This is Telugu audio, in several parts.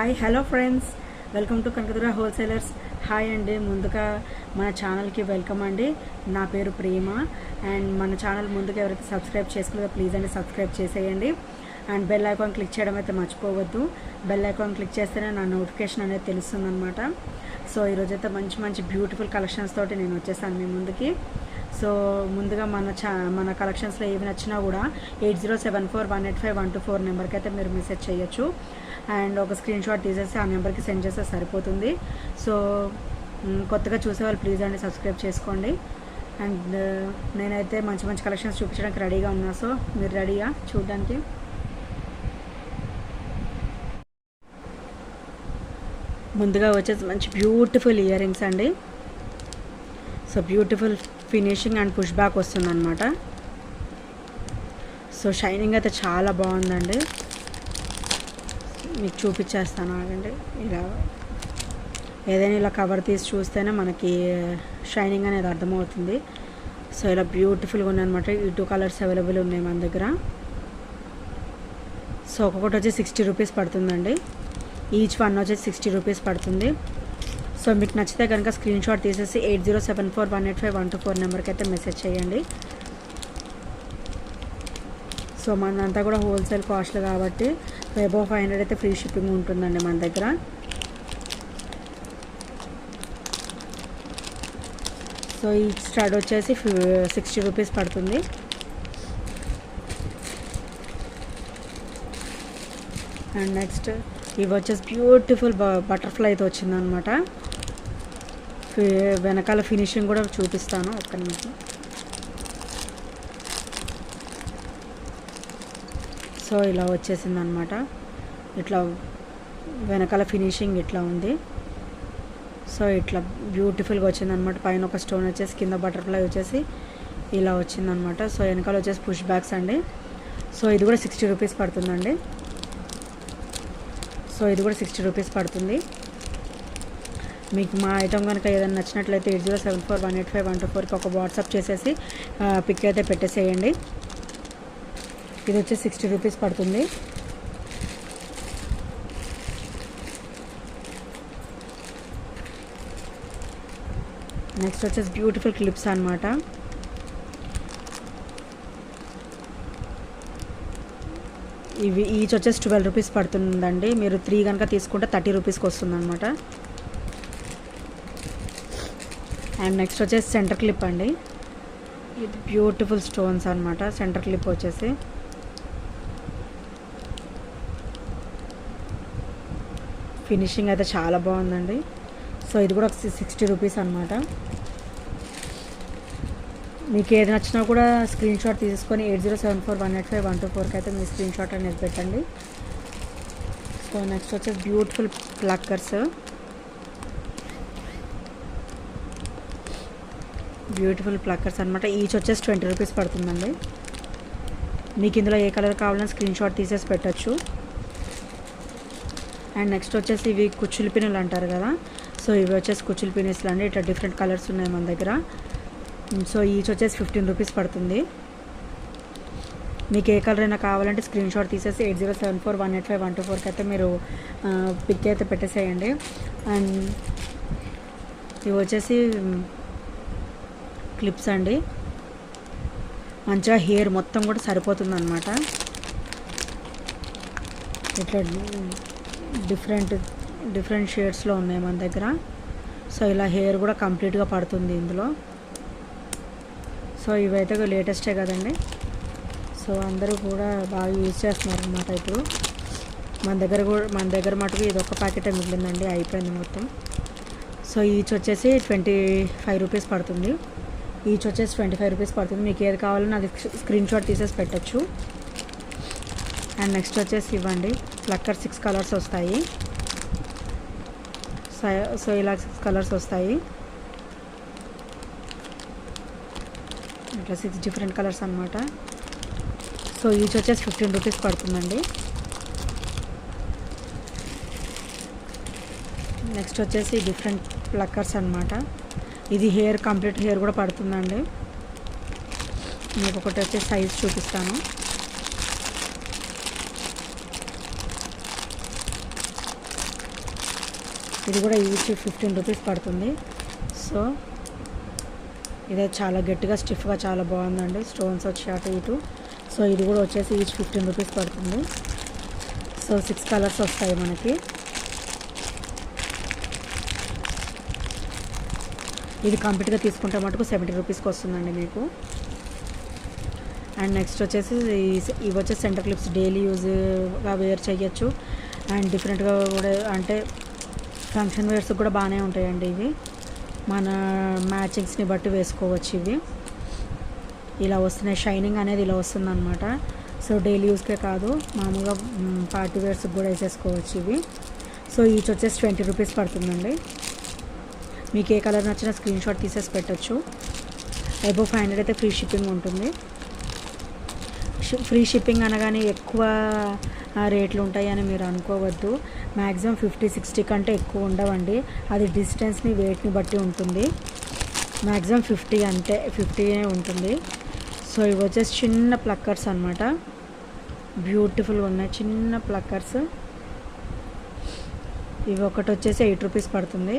Hi hello friends, welcome to Kanakadurga wholesalers. Hi అండి, ముందుగా మన ఛానల్కి వెల్కమ్ అండి. నా పేరు ప్రేమ. అండ్ మన ఛానల్ ముందుగా ఎవరైతే సబ్స్క్రైబ్ చేసుకోలేదో ప్లీజ్ అండి సబ్స్క్రైబ్ చేసేయండి. అండ్ బెల్ ఐకాన్ క్లిక్ చేయడం అయితే మర్చిపోవద్దు. బెల్ ఐకాన్ క్లిక్ చేస్తేనే నా నోటిఫికేషన్ అనేది తెలుస్తుంది అనమాట. సో ఈరోజైతే మంచి మంచి బ్యూటిఫుల్ కలెక్షన్స్ తోటి నేను వచ్చేసాను మీ ముందుకి. సో ముందుగా మన కలెక్షన్స్లో ఏవి నచ్చినా కూడా 8074185124 నెంబర్కి అయితే మీరు మెసేజ్ చేయొచ్చు. అండ్ ఒక స్క్రీన్ షాట్ తీసేసి ఆ నెంబర్కి సెండ్ చేస్తే సరిపోతుంది. సో కొత్తగా చూసేవాళ్ళు ప్లీజ్ అండి సబ్స్క్రైబ్ చేసుకోండి. అండ్ నేనైతే మంచి మంచి కలెక్షన్స్ చూపించడానికి రెడీగా ఉన్నా. సో మీరు రెడీగా చూడడానికి? ముందుగా వచ్చేసి మంచి బ్యూటిఫుల్ ఇయర్ రింగ్స్ అండి. So beautiful finishing and push back వస్తుందన్నమాట. సో షైనింగ్ అయితే చాలా బాగుందండి. మీకు చూపించేస్తాను ఆగండి. ఇలా ఏదైనా ఇలా కవర్ తీసి చూస్తేనే మనకి షైనింగ్ అనేది అర్థమవుతుంది. సో ఇలా బ్యూటిఫుల్గా ఉన్నాయన్నమాట. ఈ 2 కలర్స్ అవైలబుల్ ఉన్నాయి మన దగ్గర. సో ఒక్కొక్కటి వచ్చి 60 రూపీస్ పడుతుందండి. ఈచ్ వన్ వచ్చేసి 60 రూపీస్ పడుతుంది. సో మీకు నచ్చితే కనుక స్క్రీన్ షాట్ తీసేసి 8074185124 నెంబర్కి అయితే మెసేజ్ చేయండి. సో మనంతా కూడా హోల్సేల్ కాస్ట్లు కాబట్టి అబోవ్ 500 అయితే ఫ్రీ షిప్పింగ్ ఉంటుందండి మన దగ్గర. సో ఈ స్టార్ట్ వచ్చేసి 60 రూపీస్ పడుతుంది. అండ్ నెక్స్ట్ ఇవి వచ్చేసి బ్యూటిఫుల్ బటర్ఫ్లై అయితే వచ్చిందనమాట. వెనకాల ఫినిషింగ్ కూడా చూపిస్తాను ఒక్క నిమిషం. సో ఇలా వచ్చేసింది అనమాట. ఇట్లా వెనకాల ఫినిషింగ్ ఇట్లా ఉంది. సో ఇట్లా బ్యూటిఫుల్గా వచ్చిందనమాట. పైన ఒక స్టోన్ వచ్చేసి కింద బటర్ఫ్లై వచ్చేసి ఇలా వచ్చిందనమాట. సో వెనకాల వచ్చేసి పుష్ బ్యాక్స్ అండి. సో ఇది కూడా 60 రూపీస్ పడుతుందండి. సో ఇది కూడా 60 రూపీస్ పడుతుంది. మీకు మా ఐటమ్ కనుక ఏదైనా నచ్చినట్లయితే 8074185124కి ఒక వాట్సాప్ చేసేసి పిక్ అయితే పెట్టేసేయండి. ఇది వచ్చి 60 రూపీస్ పడుతుంది. నెక్స్ట్ వచ్చేసి బ్యూటిఫుల్ క్లిప్స్ అనమాట. ఇవి ఈచ్ వచ్చేసి 12 రూపీస్ పడుతుందండి. మీరు 3 కనుక తీసుకుంటే 30 రూపీస్కి వస్తుంది అనమాట. అండ్ నెక్స్ట్ వచ్చేసి సెంటర్ క్లిప్ అండి. ఇది బ్యూటిఫుల్ స్టోన్స్ అనమాట. సెంటర్ క్లిప్ వచ్చేసి ఫినిషింగ్ అయితే చాలా బాగుందండి. సో ఇది కూడా 60 రూపీస్ అనమాట. మీకు ఏది నచ్చినా కూడా స్క్రీన్ షాట్ తీసుకొని 8074185124కి అయితే మీ స్క్రీన్ షాట్ అనేది పెట్టండి. సో నెక్స్ట్ వచ్చేసి బ్యూటిఫుల్ ప్లక్కర్స్. బ్యూటిఫుల్ ప్లక్కర్స్ అనమాట. ఈచ్ వచ్చేసి 20 రూపీస్ పడుతుందండి. మీకు ఇందులో ఏ కలర్ కావాలని స్క్రీన్ షాట్ తీసేసి పెట్టచ్చు. అండ్ నెక్స్ట్ వచ్చేసి ఇవి కుచ్చులు పిన్నులు అంటారు కదా. సో ఇవి వచ్చేసి కుచ్చులు పిన్నులు అండి. ఇట్లా డిఫరెంట్ కలర్స్ ఉన్నాయి మన దగ్గర. సో ఈచ్ వచ్చేసి 15 రూపీస్ పడుతుంది. మీకు ఏ కలర్ అయినా కావాలంటే స్క్రీన్ షాట్ తీసేసి 8074185124కి అయితే మీరు పిక్ అయితే పెట్టేసేయండి. అండ్ ఇవి వచ్చేసి క్లిప్స్ అండి. మంచిగా హెయిర్ మొత్తం కూడా సరిపోతుంది అనమాట. ఇట్లా డిఫరెంట్ షేడ్స్లో ఉన్నాయి మన దగ్గర. సో ఇలా హెయిర్ కూడా కంప్లీట్గా పడుతుంది ఇందులో. సో ఇవైతే లేటెస్టే కదండి. సో అందరూ కూడా బాగా యూజ్ చేస్తున్నారు అనమాట. ఇప్పుడు మన దగ్గర మటుకు ఇది ఒక ప్యాకెటే మిగిలిందండి, అయిపోయింది మొత్తం. సో ఈచ్ వచ్చేసి 25 రూపీస్ పడుతుంది. ఈచ్ వచ్చేసి 25 రూపీస్ పడుతుంది. మీకు ఏది కావాలన్నా అది స్క్రీన్ షాట్ తీసేసి పెట్టచ్చు. అండ్ నెక్స్ట్ వచ్చేసి ఇవ్వండి ప్లక్కర్ 6 కలర్స్ వస్తాయి. సో ఇలా 6 కలర్స్ వస్తాయి. ఇట్లా 6 డిఫరెంట్ కలర్స్ అనమాట. సో ఈచ్ వచ్చేసి 15 రూపీస్ పడుతుందండి. నెక్స్ట్ వచ్చేసి డిఫరెంట్ ప్లక్కర్స్ అనమాట. ఇది కంప్లీట్ హెయిర్ కూడా పడుతుందండి. మీకు ఒకటి వచ్చే సైజ్ చూపిస్తాను. ఇది కూడా ఈచ్ 15 రూపీస్ పడుతుంది. సో ఇదే చాలా గట్టిగా స్టిఫ్గా చాలా బాగుందండి. స్టోన్స్ వచ్చి అటు ఇటు. సో ఇది కూడా వచ్చేసి ఈచ్ 15 రూపీస్ పడుతుంది. సో 6 కలర్స్ వస్తాయి మనకి. ఇది కంప్లీట్గా తీసుకుంటే మటుకు 70 రూపీస్కి వస్తుందండి మీకు. అండ్ నెక్స్ట్ వచ్చేసి ఇవి వచ్చేసి సెంటర్ క్లిప్స్ డైలీ యూజ్గా వేర్ చేయొచ్చు. అండ్ డిఫరెంట్గా కూడా అంటే ఫంక్షన్ వేర్స్ కూడా బాగానే ఉంటాయండి ఇవి. మన మ్యాచింగ్స్ని బట్టి వేసుకోవచ్చు. ఇవి ఇలా వస్తున్నాయి. షైనింగ్ అనేది ఇలా వస్తుంది అనమాట. సో డైలీ యూస్కే కాదు, మామూలుగా పార్టీ వేర్స్కి కూడా వేసేసుకోవచ్చు ఇవి. సో ఈచ్ వచ్చేసి 20 రూపీస్ పడుతుందండి. మీకు ఏ కలర్ నచ్చినా స్క్రీన్ షాట్ తీసేసి పెట్టచ్చు. అబోవ్ 500 అయితే ఫ్రీ షిప్పింగ్ ఉంటుంది. ఫ్రీ షిప్పింగ్ అనగానే ఎక్కువ రేట్లు ఉంటాయని మీరు అనుకోవద్దు. మ్యాక్సిమం 50-60 కంటే ఎక్కువ ఉండవండి. అది డిస్టెన్స్ని వెయిట్ని బట్టి ఉంటుంది. మ్యాక్సిమం 50 అంతే, 50 ఉంటుంది. సో ఇవి వచ్చేసి చిన్న ప్లక్కర్స్ అనమాట. బ్యూటిఫుల్గా ఉన్నాయి చిన్న ప్లక్కర్స్. ఇవి ఒకటి వచ్చేసి 8 రూపీస్ పడుతుంది.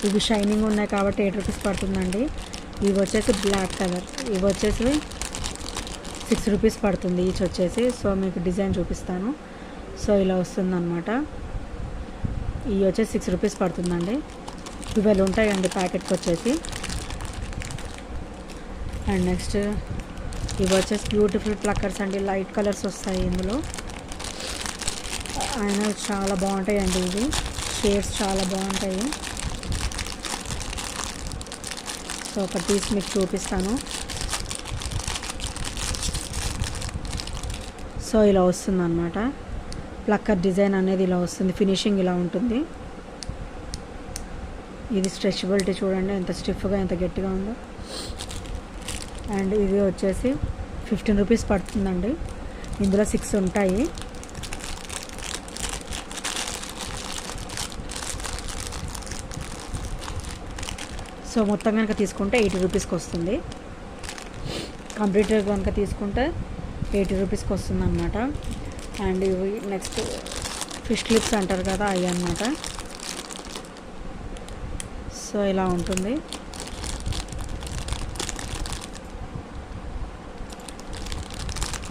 ఇవి షైనింగ్ ఉన్నాయి కాబట్టి 8 రూపీస్ పడుతుందండి. ఇవి వచ్చేసి బ్లాక్ కలర్. ఇవి వచ్చేసి 6 రూపీస్ పడుతుంది ఈచ్ వచ్చేసి. సో మీకు డిజైన్ చూపిస్తాను. సో ఇలా వస్తుందన్నమాట. ఇవి వచ్చేసి 6 రూపీస్ పడుతుందండి. 12 ఉంటాయండి ప్యాకెట్కి వచ్చేసి. అండ్ నెక్స్ట్ ఇవి వచ్చేసి బ్యూటిఫుల్ ప్లక్కర్స్ అండి. లైట్ కలర్స్ వస్తాయి ఇందులో. అయినా చాలా బాగుంటాయండి ఇవి. షేడ్స్ చాలా బాగుంటాయి. సో ఒక పీస్ మీకు చూపిస్తాను. సో ఇలా వస్తుంది అన్నమాట. ప్లక్కర్ డిజైన్ అనేది ఇలా వస్తుంది. ఫినిషింగ్ ఇలా ఉంటుంది. ఇది స్ట్రెచబిలిటీ చూడండి ఎంత స్టిఫ్గా ఎంత గట్టిగా ఉందో. అండ్ ఇది వచ్చేసి 15 రూపీస్ పడుతుందండి. ఇందులో 6 ఉంటాయి. సో మొత్తం కనుక తీసుకుంటే 80 రూపీస్కి వస్తుంది. కంప్లీట్గా కనుక తీసుకుంటే 80 రూపీస్కి వస్తుంది అన్నమాట. అండ్ ఇవి నెక్స్ట్ ఫిష్ క్లిప్స్ అంటారు కదా అవి అన్నమాట. సో ఇలా ఉంటుంది.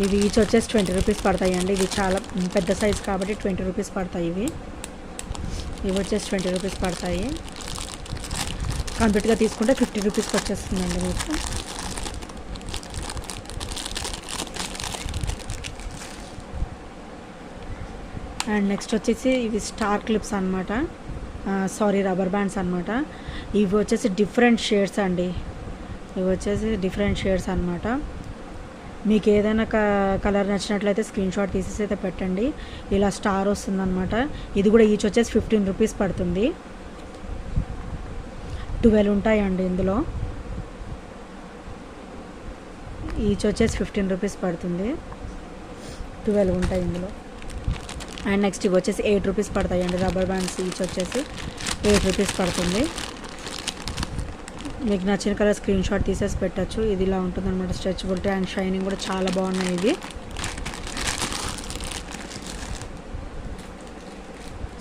ఇవి ఈచ్ వచ్చేసి 20 రూపీస్ పడతాయి అండి. ఇవి చాలా పెద్ద సైజ్ కాబట్టి 20 రూపీస్ పడతాయి ఇవి. ఇవి వచ్చేసి 20 రూపీస్ పడతాయి. కంప్లీట్గా తీసుకుంటే 50 రూపీస్కి వచ్చేస్తుందండి మీకు. అండ్ నెక్స్ట్ వచ్చేసి ఇవి స్టార్ క్లిప్స్ అనమాట. సారీ రబ్బర్ బ్యాండ్స్ అనమాట. ఇవి వచ్చేసి డిఫరెంట్ షేడ్స్ అండి. ఇవి వచ్చేసి డిఫరెంట్ షేడ్స్ అనమాట. మీకు ఏదైనా కలర్ నచ్చినట్లయితే స్క్రీన్ షాట్ తీసేసి అయితే పెట్టండి. ఇలా స్టార్ వస్తుందన్నమాట. ఇది కూడా ఈచ్ వచ్చేసి 15 రూపీస్ పడుతుంది. 12 ఉంటాయండి ఇందులో. ఈచ్ వచ్చేసి 15 రూపీస్ పడుతుంది. 12 ఉంటాయి ఇందులో. అండ్ నెక్స్ట్ ఇవి వచ్చేసి 8 రూపీస్ పడతాయండి. రబ్బర్ బ్యాండ్స్ ఈచ్ వచ్చేసి 8 రూపీస్ పడుతుంది. మీకు నచ్చిన కలర్ స్క్రీన్ షాట్ తీసేసి పెట్టచ్చు. ఇది ఇలా ఉంటుంది అనమాట. స్ట్రెచబిలిటీ అండ్ షైనింగ్ కూడా చాలా బాగున్నాయి ఇవి.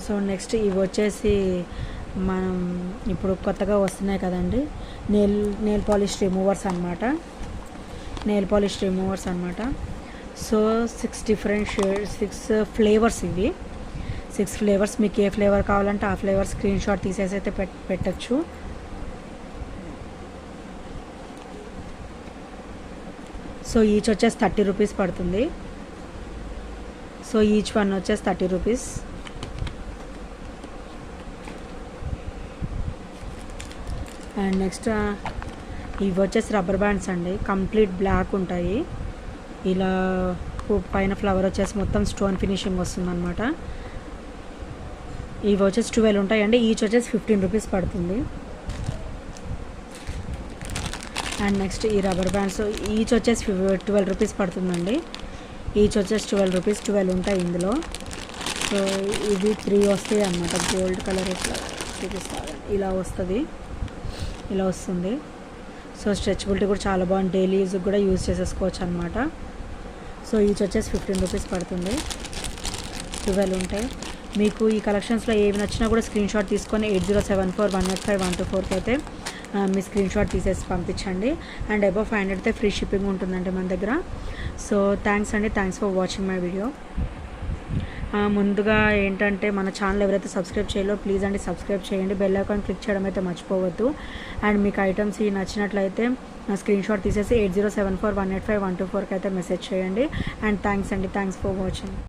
సో నెక్స్ట్ ఇవి వచ్చేసి మనం ఇప్పుడు కొత్తగా వస్తున్నాయి కదండి నెయిల్ పాలిష్ రిమూవర్స్ అనమాట. నెయిల్ పాలిష్ రిమూవర్స్ అనమాట. సో 6 డిఫరెంట్ షేడ్స్, 6 ఫ్లేవర్స్ ఇవి. 6 ఫ్లేవర్స్. మీకు ఏ ఫ్లేవర్ కావాలంటే ఆ ఫ్లేవర్ స్క్రీన్ షాట్ తీసేసి అయితే పెట్టచ్చు. సో ఈచ్ వచ్చేసి 30 రూపీస్ పడుతుంది. సో ఈచ్ వన్ వచ్చేసి 30 రూపీస్. అండ్ నెక్స్ట్ ఇవి వచ్చేసి రబ్బర్ బ్యాండ్స్ అండి. కంప్లీట్ బ్లాక్ ఉంటాయి. ఇలా పైన ఫ్లవర్ వచ్చేసి మొత్తం స్టోన్ ఫినిషింగ్ వస్తుందన్నమాట. ఇవి వచ్చేసి 12 ఉంటాయండి. ఈచ్ వచ్చేసి 15 రూపీస్ పడుతుంది. అండ్ నెక్స్ట్ ఈ రబ్బర్ బ్యాండ్స్ ఈచ్ వచ్చేసి 12 రూపీస్ పడుతుందండి. ఈచ్ వచ్చేసి 12 రూపీస్. 12 ఉంటాయి ఇందులో. సో ఇవి 3 వస్తాయి అన్నమాట. గోల్డ్ కలర్ ఇట్లా చూపిస్తారు. ఇలా వస్తుంది, ఇలా వస్తుంది. సో స్ట్రెచబిలిటీ కూడా చాలా బాగుంది. డైలీ యూజ్కి కూడా యూజ్ చేసేసుకోవచ్చు అనమాట. సో ఈచ్ వచ్చేసి 15 రూపీస్ పడుతుంది. 12 ఉంటాయి. మీకు ఈ కలెక్షన్స్లో ఏవి నచ్చినా కూడా స్క్రీన్ షాట్ తీసుకొని 8074185124కి అయితే మీ స్క్రీన్ షాట్ తీసేసి పంపించండి. అండ్ అబౌవ్ 500 అయితే ఫ్రీ షిప్పింగ్ ఉంటుందండి మన దగ్గర. సో థ్యాంక్స్ అండి, thanks for watching my video. ముందుగా ఏంటంటే మన ఛానల్ ఎవరైతే సబ్స్క్రైబ్ చేయాలో ప్లీజ్ అండి సబ్స్క్రైబ్ చేయండి, బెల్ ఐకాన్ క్లిక్ చేయడం అయితే మర్చిపోవద్దు. అండ్ మీకు ఐటమ్స్ ఈ నచ్చినట్లయితే స్క్రీన్ షాట్ తీసేసి 8074185124కి అయితే మెసేజ్ చేయండి. అండ్ థ్యాంక్స్ అండి, థ్యాంక్స్ ఫర్ వాచింగ్.